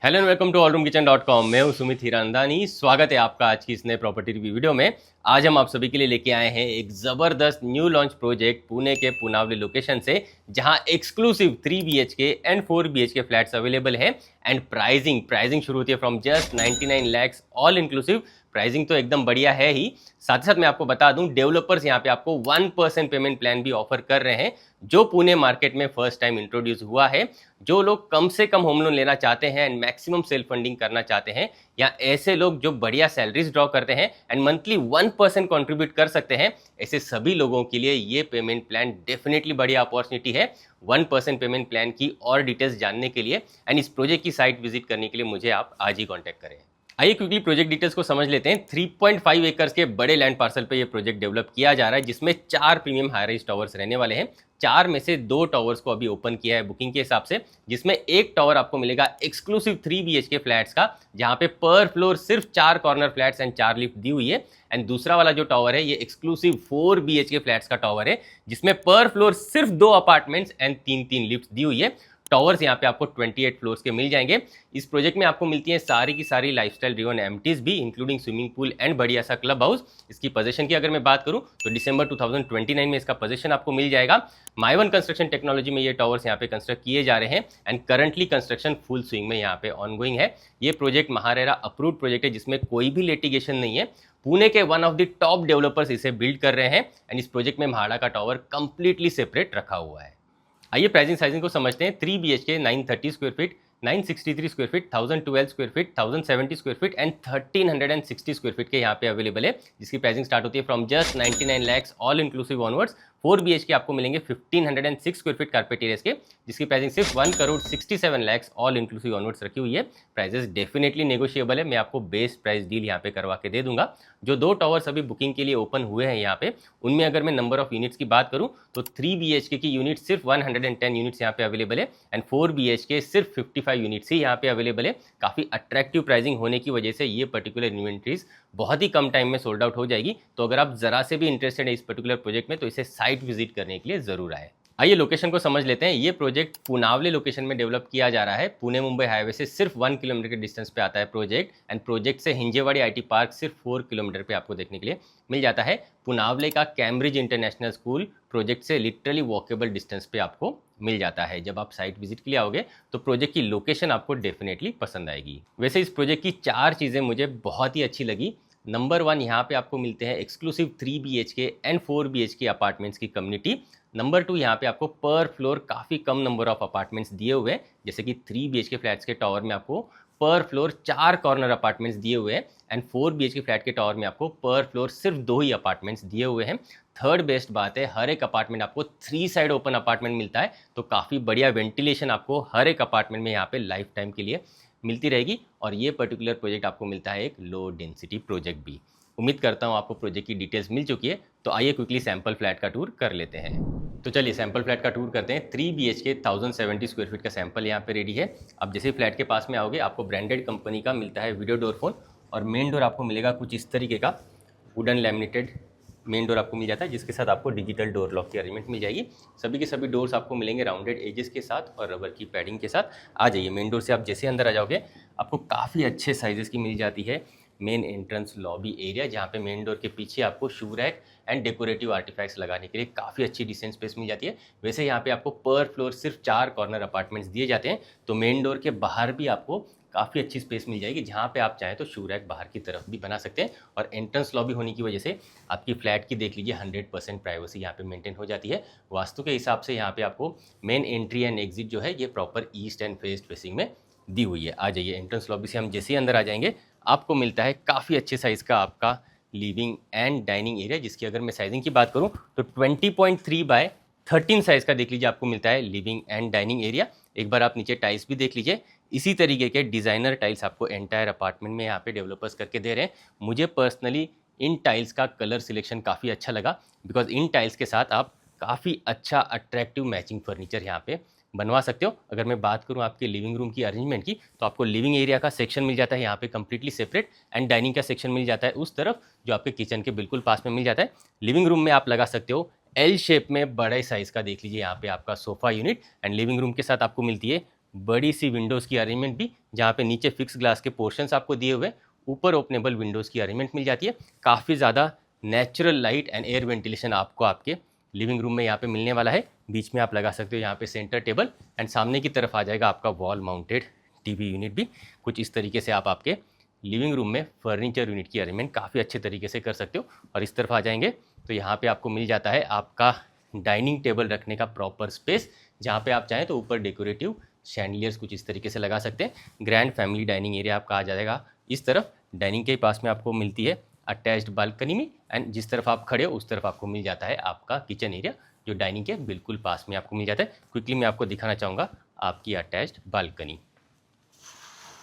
Hello and welcome to allroomkitchen.com। मैं हूं सुमित हीरानंदानी। स्वागत है आपका आज की इस नए प्रॉपर्टी रिव्यू वीडियो में। आज हम आप सभी के लिए लेके आए हैं एक ज़बरदस्त न्यू लॉन्च प्रोजेक्ट पुणे के पुनावली लोकेशन से, जहां exclusive 3 BHK and 4 BHK flats available है। एंड प्राइसिंग शुरू होती है from just 99 lakhs, all inclusive. Pricing तो एकदम बढ़िया है ही। साथ ही साथ मैं आपको बता दूं, डेवलपर्स यहाँ पे आपको 1% पेमेंट प्लान भी ऑफर कर रहे हैं, जो पुणे मार्केट में फर्स्ट टाइम इंट्रोड्यूस हुआ है। जो लोग कम से कम होम लोन लेना चाहते हैं एंड मैक्सिमम सेल्फ फंडिंग करना चाहते हैं, या ऐसे लोग जो बढ़िया सैलरीज ड्रॉ करते हैं एंड मंथली 1% कंट्रीब्यूट कर सकते हैं, ऐसे सभी लोगों के लिए ये पेमेंट प्लान डेफिनेटली बढ़िया अपॉर्चुनिटी है। 1% पेमेंट प्लान की और डिटेल्स जानने के लिए एंड इस प्रोजेक्ट की साइट विजिट करने के लिए मुझे आप आज ही कॉन्टैक्ट करें। आइए क्विकली प्रोजेक्ट डिटेल्स को समझ लेते हैं। 3.5 एकर्स के बड़े लैंड पार्सल पे ये प्रोजेक्ट डेवलप किया जा रहा है, जिसमें 4 प्रीमियम हाई राइज टावर्स रहने वाले हैं। 4 में से 2 टावर्स को अभी ओपन किया है बुकिंग के हिसाब से, जिसमें एक टावर आपको मिलेगा एक्सक्लूसिव 3 BHK फ्लैट्स का, जहां पे पर फ्लोर सिर्फ 4 कॉर्नर फ्लैट्स एंड 4 लिफ्ट दी हुई है। एंड दूसरा वाला जो टावर है ये एक्सक्लूसिव 4 BHK फ्लैट्स का टावर है, जिसमें पर फ्लोर सिर्फ 2 अपार्टमेंट्स एंड 3 लिफ्ट दी हुई है। टावर्स यहाँ पे आपको 28 फ्लोर्स के मिल जाएंगे। इस प्रोजेक्ट में आपको मिलती है सारी की सारी लाइफस्टाइल ड्रिवन एमिटीज भी, इंक्लूडिंग स्विमिंग पूल एंड बढ़िया सा क्लब हाउस। इसकी पोजीशन की अगर मैं बात करूं तो दिसंबर 2029 में इसका पोजीशन आपको मिल जाएगा। माइवन कंस्ट्रक्शन टेक्नोलॉजी में ये टावर्स यहाँ पे कंस्ट्रक्ट किए जा रहे हैं and currently construction full swing में यहाँ पे ऑनगोइंग है। ये प्रोजेक्ट महारेरा अप्रूव्ड प्रोजेक्ट है, जिसमें कोई भी लिटिगेशन नहीं है। पुणे के one of the top developers इसे बिल्ड कर रहे हैं एंड इस प्रोजेक्ट में म्हाडा का टावर कंप्लीटली सेपरेट रखा हुआ है। आइए प्राइसिंग साइजिंग को समझते हैं। 3 BHK 930 square feet, 963 square feet, 1012 square feet, 1070 square feet and 1360 square feet के यहाँ पे अवेलेबल है, जिसकी प्राइसिंग स्टार्ट होती है from just 99 lakhs all inclusive onwards. 4 BHK आपको मिलेंगे 1506 स्क्वायर फीट कारपेट एरियाज के, जिसकी प्राइसिंग सिर्फ 1,67 लैक्स ऑल इंक्लूसिव ऑनवर्ड्स रखी हुई है। प्राइसेस डेफिनेटली नेगोशिएबल है। मैं आपको बेस्ट प्राइस डील यहाँ पे करवा के दे दूंगा। जो 2 टावर्स अभी बुकिंग के लिए ओपन हुए हैं यहाँ पे, उनमें अगर मैं नंबर ऑफ यूनिट्स की बात करूँ तो 3 BHK की यूनिट सिर्फ 110 यूनिट्स यहाँ पे अवेलेबल है एंड 4 BHK सिर्फ 55 यूनिट्स ही यहाँ पे अवेलेबल है। काफ़ी अट्रैक्टिव प्राइसिंग होने की वजह से ये पर्टिकुलर इन्वेंट्रीज बहुत ही कम टाइम में सोल्ड आउट हो जाएगी। तो अगर आप जरा से भी इंटरेस्टेड है इस पर्टिकुलर प्रोजेक्ट में, तो इसे साइट विजिट करने के लिए जरूर आए। आइए लोकेशन को समझ लेते हैं। ये प्रोजेक्ट पुनावली लोकेशन में डेवलप किया जा रहा है। पुणे मुंबई हाईवे से सिर्फ 1 किलोमीटर के डिस्टेंस पे आता है प्रोजेक्ट एंड प्रोजेक्ट से हिंजेवाड़ी IT पार्क सिर्फ 4 किलोमीटर पे आपको देखने के लिए मिल जाता है। पुनावली का कैम्ब्रिज इंटरनेशनल स्कूल प्रोजेक्ट से लिटरली वॉकेबल डिस्टेंस पे आपको मिल जाता है। जब आप साइट विजिट के लिए आओगे तो प्रोजेक्ट की लोकेशन आपको डेफिनेटली पसंद आएगी। वैसे इस प्रोजेक्ट की 4 चीज़ें मुझे बहुत ही अच्छी लगी। नंबर 1, यहाँ पे आपको मिलते हैं exclusive 3 BHK and 4 BHK apartments की कम्युनिटी। नंबर 2, यहाँ पे आपको पर फ्लोर काफ़ी कम नंबर ऑफ अपार्टमेंट्स दिए हुए हैं, जैसे कि 3 BHK फ्लैट्स के टावर में आपको पर फ्लोर 4 कॉर्नर अपार्टमेंट्स दिए हुए हैं एंड 4 BHK फ्लैट के टावर में आपको पर फ्लोर सिर्फ 2 ही अपार्टमेंट्स दिए हुए हैं। थर्ड बेस्ट बात है, हर एक अपार्टमेंट आपको 3 साइड ओपन अपार्टमेंट मिलता है, तो काफ़ी बढ़िया वेंटिलेशन आपको हर एक अपार्टमेंट में यहाँ पे लाइफ टाइम के लिए मिलती रहेगी। और ये पर्टिकुलर प्रोजेक्ट आपको मिलता है एक लो डेंसिटी प्रोजेक्ट भी। उम्मीद करता हूँ आपको प्रोजेक्ट की डिटेल्स मिल चुकी है, तो आइए क्विकली सैंपल फ्लैट का टूर कर लेते हैं। तो चलिए सैंपल फ्लैट का टूर करते हैं। 3 BHK 1070 स्क्वायर फीट का सैंपल यहाँ पे रेडी है। अब जैसे फ्लैट के पास में आओगे, आपको ब्रांडेड कंपनी का मिलता है वीडियो डोर फोन, और मेन डोर आपको मिलेगा कुछ इस तरीके का वुडन लैमिनेटेड मेन डोर आपको मिल जाता है, जिसके साथ आपको डिजिटल डोर लॉक की अरेंजमेंट मिल जाएगी। सभी के सभी डोर्स आपको मिलेंगे राउंडेड एजेस के साथ और रबर की पैडिंग के साथ। आ जाइए, मेन डोर से आप जैसे अंदर आ जाओगे, आपको काफ़ी अच्छे साइजेस की मिल जाती है मेन एंट्रेंस लॉबी एरिया, जहाँ पे मेन डोर के पीछे आपको shoe rack and decorative artefacts लगाने के लिए काफ़ी अच्छी डिसेंट स्पेस मिल जाती है। वैसे यहाँ पे आपको पर फ्लोर सिर्फ 4 कॉर्नर अपार्टमेंट्स दिए जाते हैं, तो मेन डोर के बाहर भी आपको काफ़ी अच्छी स्पेस मिल जाएगी, जहाँ पे आप चाहें तो शू रैक बाहर की तरफ भी बना सकते हैं। और एंट्रेंस लॉबी होने की वजह से आपकी फ्लैट की देख लीजिए 100% प्राइवेसी यहाँ पे मेंटेन हो जाती है। वास्तु के हिसाब से यहाँ पे आपको मेन एंट्री एंड एग्जिट जो है ये proper east and waste facing में दी हुई है। आ जाइए, एंट्रेंस लॉबी से हम जैसे ही अंदर आ जाएंगे, आपको मिलता है काफ़ी अच्छे साइज़ का आपका लिविंग एंड डाइनिंग एरिया, जिसकी अगर मैं साइजिंग की बात करूं तो 20.3 बाय 13 साइज़ का देख लीजिए आपको मिलता है लिविंग एंड डाइनिंग एरिया। एक बार आप नीचे टाइल्स भी देख लीजिए, इसी तरीके के डिज़ाइनर टाइल्स आपको एंटायर अपार्टमेंट में यहाँ पे डेवलपर्स करके दे रहे हैं। मुझे पर्सनली इन टाइल्स का कलर सिलेक्शन काफ़ी अच्छा लगा, बिकॉज इन टाइल्स के साथ आप काफ़ी अच्छा अट्रैक्टिव मैचिंग फर्नीचर यहाँ पे बनवा सकते हो। अगर मैं बात करूँ आपके लिविंग रूम की अरेंजमेंट की, तो आपको लिविंग एरिया का सेक्शन मिल जाता है यहाँ पे कम्प्लीटली सेपरेट एंड डाइनिंग का सेक्शन मिल जाता है उस तरफ, जो आपके किचन के बिल्कुल पास में मिल जाता है। लिविंग रूम में आप लगा सकते हो एल शेप में बड़े साइज़ का देख लीजिए यहाँ पे आपका sofa unit, and living room के साथ आपको मिलती है बड़ी सी विंडोज़ की अरेंजमेंट भी, जहाँ पे नीचे फिक्स ग्लास के पोर्शंस आपको दिए हुए, ऊपर ओपनेबल विंडोज़ की अरेंजमेंट मिल जाती है। काफ़ी ज़्यादा natural light and air ventilation आपको आपके लिविंग रूम में यहाँ पे मिलने वाला है। बीच में आप लगा सकते हो यहाँ पे सेंटर टेबल, एंड सामने की तरफ आ जाएगा आपका वॉल माउंटेड टीवी यूनिट भी। कुछ इस तरीके से आप आपके लिविंग रूम में फर्नीचर यूनिट की अरेंजमेंट काफ़ी अच्छे तरीके से कर सकते हो। और इस तरफ आ जाएंगे तो यहाँ पे आपको मिल जाता है आपका डाइनिंग टेबल रखने का प्रॉपर स्पेस, जहाँ पे आप चाहें तो ऊपर डेकोरेटिव शैंडलियर्स कुछ इस तरीके से लगा सकते हैं। ग्रैंड फैमिली डाइनिंग एरिया आपका आ जाएगा इस तरफ। डाइनिंग के पास में आपको मिलती है अटैच्ड बालकनी में, एंड जिस तरफ आप खड़े हो उस तरफ आपको मिल जाता है आपका किचन एरिया, जो डाइनिंग के बिल्कुल पास में आपको मिल जाता है। क्विकली मैं आपको दिखाना चाहूँगा आपकी अटैच्ड बालकनी।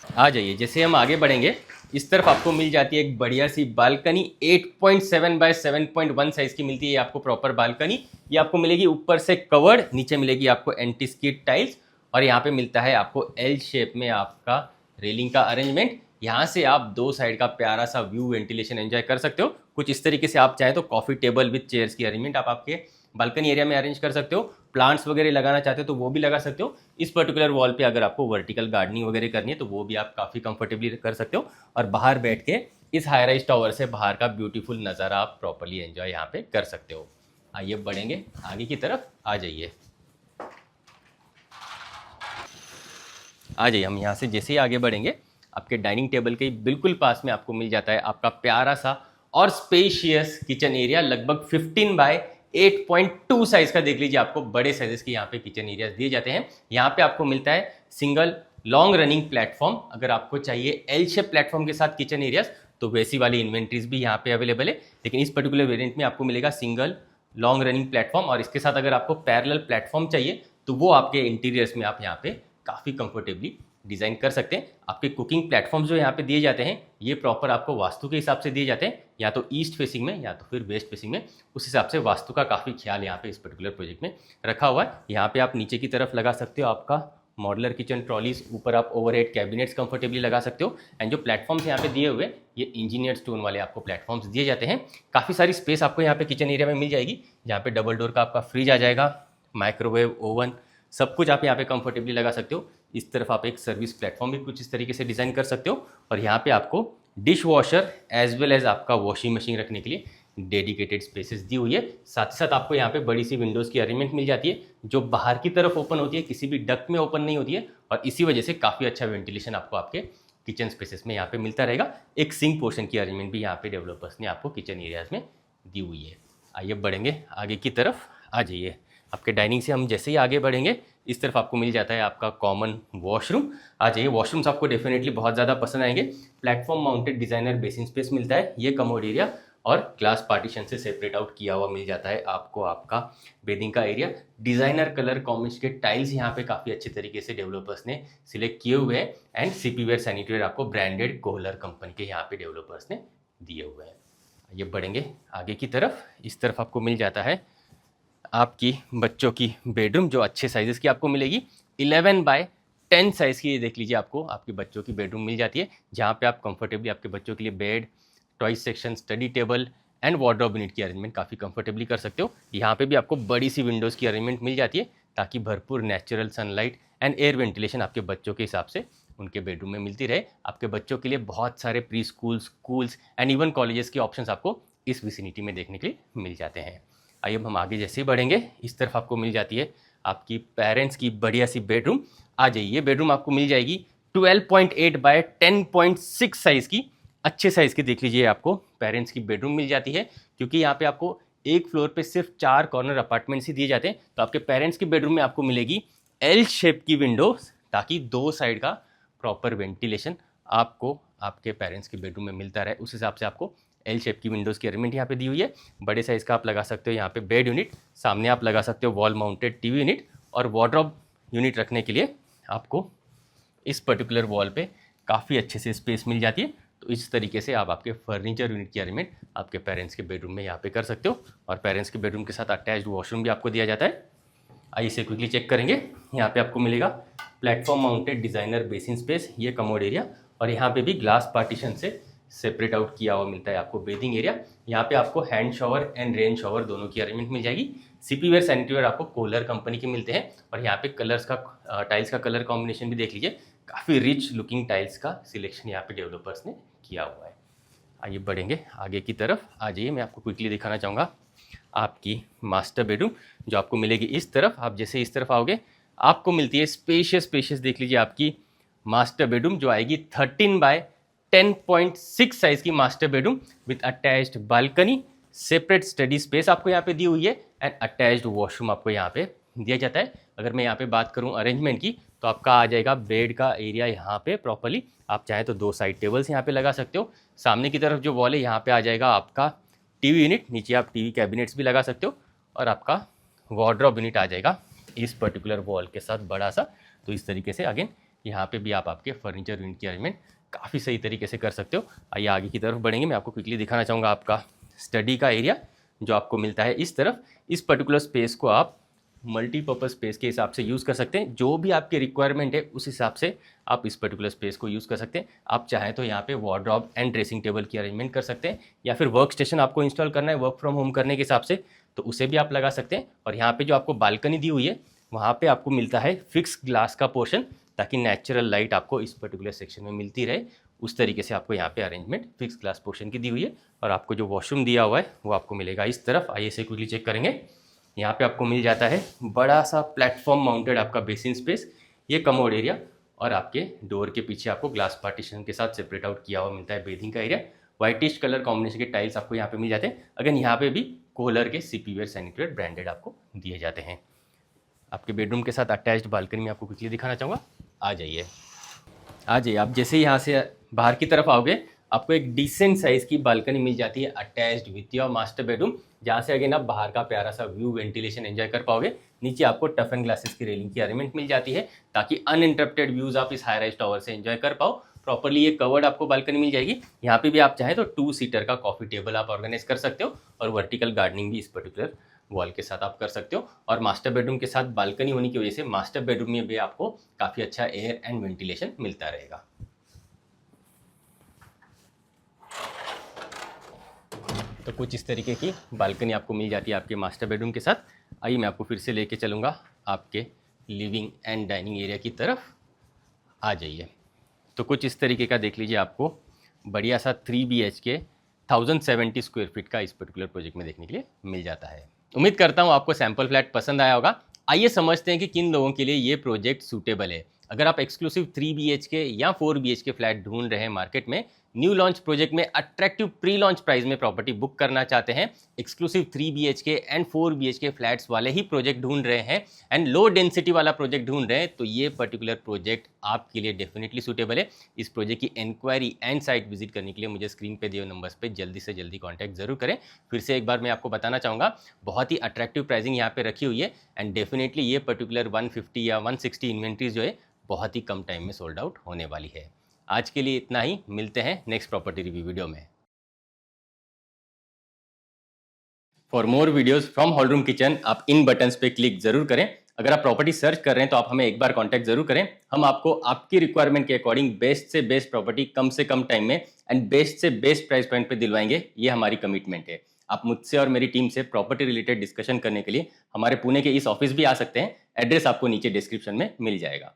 आ जाइए, जैसे हम आगे बढ़ेंगे इस तरफ आपको मिल जाती है एक बढ़िया सी बालकनी। 8.7 बाय 7.1 साइज़ की मिलती है आपको प्रॉपर बालकनी। ये आपको मिलेगी ऊपर से कवर्ड, नीचे मिलेगी आपको एंटी स्किड टाइल्स, और यहाँ पे मिलता है आपको एल शेप में आपका रेलिंग का अरेंजमेंट। यहाँ से आप दो साइड का प्यारा सा व्यू वेंटिलेशन एंजॉय कर सकते हो। कुछ इस तरीके से आप चाहें तो कॉफ़ी टेबल विद चेयर्स की अरेंजमेंट आप आपके बालकनी एरिया में अरेंज कर सकते हो। प्लांट्स वगैरह लगाना चाहते हो तो वो भी लगा सकते हो। इस पर्टिकुलर वॉल पे अगर आपको वर्टिकल गार्डनिंग वगैरह करनी है तो वो भी आप काफ़ी कंफर्टेबली कर सकते हो। और बाहर बैठ के इस हाई राइज टावर से बाहर का ब्यूटीफुल नज़ारा आप प्रॉपर्ली एंजॉय यहाँ पे कर सकते हो। आइए बढ़ेंगे आगे की तरफ। आ जाइए हम यहाँ से जैसे ही आगे बढ़ेंगे आपके डाइनिंग टेबल के बिल्कुल पास में आपको मिल जाता है आपका प्यारा सा और स्पेशियस किचन एरिया। लगभग 15 बाय 8.2 साइज का देख लीजिए, आपको बड़े साइजेस के यहाँ पे किचन एरियाज दिए जाते हैं। यहाँ पे आपको मिलता है सिंगल लॉन्ग रनिंग प्लेटफॉर्म। अगर आपको चाहिए एल शेप प्लेटफॉर्म के साथ किचन एरियाज तो वैसी वाली इन्वेंट्रीज भी यहाँ पे अवेलेबल है, लेकिन इस पर्टिकुलर वेरिएंट में आपको मिलेगा सिंगल लॉन्ग रनिंग प्लेटफॉर्म। और इसके साथ अगर आपको पैरेलल प्लेटफॉर्म चाहिए तो वो आपके इंटीरियर्स में आप यहाँ पे काफ़ी कंफर्टेबली डिज़ाइन कर सकते हैं। आपके कुकिंग प्लेटफॉर्म्स जो यहाँ पे दिए जाते हैं ये प्रॉपर आपको वास्तु के हिसाब से दिए जाते हैं, या तो ईस्ट फेसिंग में या तो फिर वेस्ट फेसिंग में। उस हिसाब से वास्तु का काफ़ी ख्याल यहाँ पे इस पर्टिकुलर प्रोजेक्ट में रखा हुआ है। यहाँ पे आप नीचे की तरफ लगा सकते हो आपका मॉडलर किचन ट्रॉलीज, ऊपर आप ओवरहेड कैबिनेट्स कंफर्टेबली लगा सकते हो। एंड जो प्लेटफॉर्म्स यहाँ पे दिए हुए ये इंजीनियर स्टोन वाले आपको प्लेटफॉर्म्स दिए जाते हैं। काफ़ी सारी स्पेस आपको यहाँ पे किचन एरिया में मिल जाएगी, जहाँ पे डबल डोर का आपका फ्रिज आ जाएगा, माइक्रोवेव, ओवन, सब कुछ आप यहाँ पे कंफर्टेबली लगा सकते हो। इस तरफ आप एक सर्विस प्लेटफॉर्म भी कुछ इस तरीके से डिज़ाइन कर सकते हो। और यहाँ पे आपको dishwasher as well as आपका वॉशिंग मशीन रखने के लिए डेडिकेटेड स्पेसेस दी हुई है। साथ ही साथ आपको यहाँ पे बड़ी सी विंडोज़ की अरेंजमेंट मिल जाती है जो बाहर की तरफ ओपन होती है, किसी भी डक्ट में ओपन नहीं होती है, और इसी वजह से काफ़ी अच्छा वेंटिलेशन आपको आपके किचन स्पेसेस में यहाँ पे मिलता रहेगा। एक सिंक पोर्शन की अरेंजमेंट भी यहाँ पे डेवलपर्स ने आपको किचन एरियाज में दी हुई है। आइए बढ़ेंगे आगे की तरफ। आ जाइए, आपके डाइनिंग से हम जैसे ही आगे बढ़ेंगे इस तरफ आपको मिल जाता है आपका कॉमन वॉशरूम। आ जाइए, वॉशरूम्स आपको डेफिनेटली बहुत ज़्यादा पसंद आएंगे। Platform mounted designer basin space मिलता है, ये कमोड एरिया और ग्लास पार्टीशन से सेपरेट आउट किया हुआ मिल जाता है आपको आपका बेडिंग का एरिया। डिज़ाइनर कलर कॉम्बिनेशन के टाइल्स यहाँ पे काफ़ी अच्छे तरीके से डेवलपर्स ने सिलेक्ट किए हुए हैं। एंड सीपीवेयर सैनिटरीवेयर आपको ब्रांडेड कोहलर कंपनी के यहाँ पे डेवलपर्स ने दिए हुए हैं। ये बढ़ेंगे आगे की तरफ। इस तरफ आपको मिल जाता है आपकी बच्चों की बेडरूम, जो अच्छे साइजेस की आपको मिलेगी। 11 बाय 10 साइज़ की ये देख लीजिए आपको आपके बच्चों की बेडरूम मिल जाती है, जहाँ पे आप कंफर्टेबली आपके बच्चों के लिए bed, toys section, study table and wardrobe unit की अरेंजमेंट काफ़ी कंफर्टेबली कर सकते हो। यहाँ पे भी आपको बड़ी सी विंडोज़ की अरेंजमेंट मिल जाती है ताकि भरपूर natural sunlight and air ventilation आपके बच्चों के हिसाब से उनके बेडरूम में मिलती रहे। आपके बच्चों के लिए बहुत सारे pre school, schools and even colleges के ऑप्शंस आपको इस विसिनिटी में देखने के लिए मिल जाते हैं। आइए अब हम आगे जैसे ही बढ़ेंगे इस तरफ आपको मिल जाती है आपकी पेरेंट्स की बढ़िया सी बेडरूम। आ जाइए, बेडरूम आपको मिल जाएगी 12.8 बाय 10.6 साइज़ की, अच्छे साइज़ की देख लीजिए आपको पेरेंट्स की बेडरूम मिल जाती है। क्योंकि यहाँ पे आपको एक फ्लोर पे सिर्फ 4 कॉर्नर अपार्टमेंट्स ही दिए जाते हैं, तो आपके पेरेंट्स की बेडरूम में आपको मिलेगी एल शेप की विंडो, ताकि दो साइड का प्रॉपर वेंटिलेशन आपको आपके पेरेंट्स की बेडरूम में मिलता रहे। उस हिसाब से आपको एल शेप की विंडोज़ की अरेंजमेंट यहाँ पे दी हुई है। बड़े साइज़ का आप लगा सकते हो यहाँ पे बेड यूनिट, सामने आप लगा सकते हो वॉल माउंटेड टीवी यूनिट, और वार्डरोब यूनिट रखने के लिए आपको इस पर्टिकुलर वॉल पे काफ़ी अच्छे से स्पेस मिल जाती है। तो इस तरीके से आप आपके फर्नीचर यूनिट की अरेंजमेंट आपके पेरेंट्स के बेडरूम में यहाँ पे कर सकते हो। और पेरेंट्स के बेडरूम के साथ अटैच्ड वॉशरूम भी आपको दिया जाता है। आइए इसे क्विकली चेक करेंगे। यहाँ पे आपको मिलेगा platform mounted designer basin space, ये कमोड एरिया, और यहाँ पे भी ग्लास पार्टीशन से सेपरेट आउट किया हुआ मिलता है आपको बेदिंग एरिया। यहाँ पे आपको hand shower and rain shower दोनों की अरेंजमेंट मिल जाएगी। सीपीवेयर सैनिटरीवेयर आपको कोलर कंपनी के मिलते हैं। और यहाँ पे कलर्स का टाइल्स का कलर कॉम्बिनेशन भी देख लीजिए, काफ़ी रिच लुकिंग टाइल्स का सिलेक्शन यहाँ पे डेवलपर्स ने किया हुआ है। आइए बढ़ेंगे आगे की तरफ। आ जाइए, मैं आपको क्विकली दिखाना चाहूँगा आपकी मास्टर बेडरूम जो आपको मिलेगी इस तरफ। आप जैसे इस तरफ आओगे आपको मिलती है स्पेशियस देख लीजिए आपकी मास्टर बेडरूम जो आएगी 13 बाय 10.6 साइज की master bedroom with attached balcony, separate study space आपको यहाँ पे दी हुई है एंड अटैच्ड वॉशरूम आपको यहाँ पे दिया जाता है। अगर मैं यहाँ पे बात करूँ अरेंजमेंट की तो आपका आ जाएगा बेड का एरिया यहाँ पे प्रॉपर्ली। आप चाहे तो 2 साइड टेबल्स यहाँ पे लगा सकते हो। सामने की तरफ जो वॉल है यहाँ पे आ जाएगा आपका टीवी यूनिट, नीचे आप टीवी कैबिनेट्स भी लगा सकते हो और आपका वार्डरोब यूनिट आ जाएगा इस पर्टिकुलर वॉल के साथ बड़ा सा। तो इस तरीके से अगेन यहाँ पे भी आप आपके फर्नीचर यूनिट की अरेंजमेंट काफ़ी सही तरीके से कर सकते हो। आइए आगे की तरफ बढ़ेंगे, मैं आपको क्विकली दिखाना चाहूँगा आपका स्टडी का एरिया जो आपको मिलता है इस तरफ। इस पर्टिकुलर स्पेस को आप मल्टीपर्पज़ स्पेस के हिसाब से यूज़ कर सकते हैं। जो भी आपकी रिक्वायरमेंट है उस हिसाब से आप इस पर्टिकुलर स्पेस को यूज़ कर सकते हैं। आप चाहें तो यहाँ पे वार्डरोब एंड ड्रेसिंग टेबल की अरेंजमेंट कर सकते हैं, या फिर वर्क स्टेशन आपको इंस्टॉल करना है वर्क फ्रॉम होम करने के हिसाब से तो उसे भी आप लगा सकते हैं। और यहाँ पे जो आपको बालकनी दी हुई है वहाँ पे आपको मिलता है फिक्स ग्लास का पोर्शन, ताकि नेचुरल लाइट आपको इस पर्टिकुलर सेक्शन में मिलती रहे। उस तरीके से आपको यहाँ पे अरेंजमेंट फिक्स ग्लास पोर्शन की दी हुई है। और आपको जो वॉशरूम दिया हुआ है वो आपको मिलेगा इस तरफ। आइए इसे क्विकली चेक करेंगे। यहाँ पे आपको मिल जाता है बड़ा सा प्लेटफॉर्म माउंटेड आपका बेसिन स्पेस, ये कमोड एरिया, और आपके डोर के पीछे आपको ग्लास पार्टीशन के साथ सेपरेट आउट किया हुआ मिलता है बेदिंग का एरिया। व्हाइटिश कलर कॉम्बिनेशन के टाइल्स आपको यहाँ पे मिल जाते हैं। अगेन यहाँ पे भी कोलर के सीपीवेयर सैनिटरीवेयर ब्रांडेड आपको दिए जाते हैं। आपके बेडरूम के साथ अटैच्ड बालकनी में आपको क्विकली दिखाना चाहूँगा। आ जाइए आप जैसे ही यहाँ से बाहर की तरफ आओगे आपको एक डिसेंट साइज़ की बालकनी मिल जाती है attached with your master bedroom, जहाँ से अगेन आप बाहर का प्यारा सा व्यू वेंटिलेशन एंजॉय कर पाओगे। नीचे आपको टफ एंड ग्लासेस की रेलिंग की अरेंजमेंट मिल जाती है ताकि अनइंटरप्टेड व्यूज़ आप इस हाई राइज टावर से एंजॉय कर पाओ। प्रॉपर्ली ये कवर्ड आपको बालकनी मिल जाएगी। यहाँ पे भी आप चाहें तो 2 सीटर का कॉफ़ी टेबल आप ऑर्गेनाइज कर सकते हो और वर्टिकल गार्डनिंग भी इस पर्टिकुलर वॉल के साथ आप कर सकते हो। और मास्टर बेडरूम के साथ बालकनी होने की वजह से मास्टर बेडरूम में भी आपको काफ़ी अच्छा एयर एंड वेंटिलेशन मिलता रहेगा। तो कुछ इस तरीके की बालकनी आपको मिल जाती है आपके मास्टर बेडरूम के साथ। आइए मैं आपको फिर से लेके चलूँगा आपके लिविंग एंड डाइनिंग एरिया की तरफ। आ जाइए। तो कुछ इस तरीके का देख लीजिए, आपको बढ़िया सा 3 BHK 1070 स्क्वायर फीट का इस पर्टिकुलर प्रोजेक्ट में देखने के लिए मिल जाता है। उम्मीद करता हूँ आपको सैम्पल फ्लैट पसंद आया होगा। आइए समझते हैं कि किन लोगों के लिए ये प्रोजेक्ट सूटेबल है। अगर आप एक्सक्लूसिव 3 BHK या 4 BHK फ्लैट ढूंढ रहे हैं मार्केट में, न्यू लॉन्च प्रोजेक्ट में अट्रैक्टिव प्री लॉन्च प्राइस में प्रॉपर्टी बुक करना चाहते हैं, exclusive 3 BHK and 4 BHK flats वाले ही प्रोजेक्ट ढूंढ रहे हैं एंड लो डेंसिटी वाला प्रोजेक्ट ढूंढ रहे हैं, तो ये पर्टिकुलर प्रोजेक्ट आपके लिए डेफिनेटली सूटेबल है। इस प्रोजेक्ट की इंक्वायरी एंड साइट विजिट करने के लिए मुझे स्क्रीन पे दिए नंबर्स पे जल्दी से जल्दी कॉन्टैक्ट जरूर करें। फिर से एक बार मैं आपको बताना चाहूँगा, बहुत ही अट्रैक्टिव प्राइसिंग यहाँ पे रखी हुई है एंड डेफिनेटली ये पर्टिकुलर 150 या 160 इन्वेंट्रीज जो है बहुत ही कम टाइम में सोल्ड आउट होने वाली है। आज के लिए इतना ही, मिलते हैं नेक्स्ट प्रॉपर्टी रिव्यू वीडियो में। For more videos from hall room kitchen आप इन बटन्स पे क्लिक जरूर करें। अगर आप प्रॉपर्टी सर्च कर रहे हैं तो आप हमें एक बार कांटेक्ट जरूर करें। हम आपको आपकी रिक्वायरमेंट के अकॉर्डिंग बेस्ट से बेस्ट प्रॉपर्टी कम से कम टाइम में एंड बेस्ट से बेस्ट प्राइस पॉइंट पे दिलवाएंगे, ये हमारी कमिटमेंट है। आप मुझसे और मेरी टीम से प्रॉपर्टी रिलेटेड डिस्कशन करने के लिए हमारे पुणे के इस ऑफिस भी आ सकते हैं। एड्रेस आपको नीचे डिस्क्रिप्शन में मिल जाएगा।